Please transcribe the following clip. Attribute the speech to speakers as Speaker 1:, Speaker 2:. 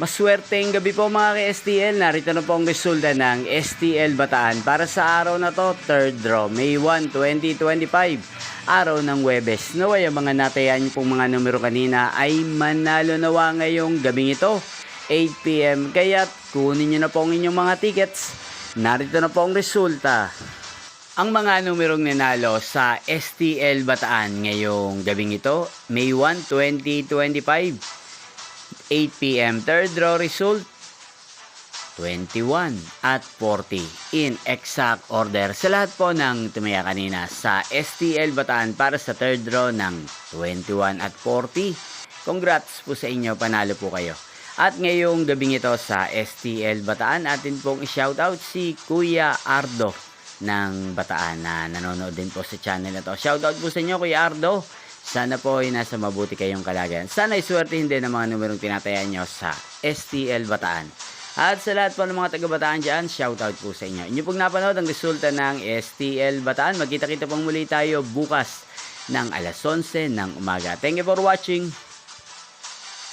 Speaker 1: Maswerteng gabi po mga ka-STL. Narito na po ang resulta ng STL Bataan para sa araw na to, 3rd draw, May 1, 2025. Araw ng Huwebes. Naway ang mga natayan niyo pong mga numero kanina ay manalo nawa ngayong gabing ito, 8 PM. Kaya't kunin niyo na po ang inyong mga tickets. Narito na po ang resulta. Ang mga numerong nanalo sa STL Bataan ngayong gabing ito, May 1, 2025. 8 PM, third draw result 21 at 40 in exact order sa lahat po ng tumaya kanina sa STL Bataan para sa third draw ng 21 at 40. Congrats po sa inyo, panalo po kayo. At ngayong gabing ito sa STL Bataan, atin pong i-shoutout si Kuya Ardo ng Bataan na nanonood din po sa channel na to. Shoutout po sa inyo, Kuya Ardo. Sana po ay nasa mabuti kayong kalagayan. Sana iswertihin din ang mga numerong tinatayan nyo sa STL Bataan. At sa lahat po ng mga taga-Bataan dyan, shoutout po sa inyo. Inyo pong napanood ang resulta ng STL Bataan. Magkita-kita pong muli tayo bukas ng alas 11 ng umaga. Thank you for watching.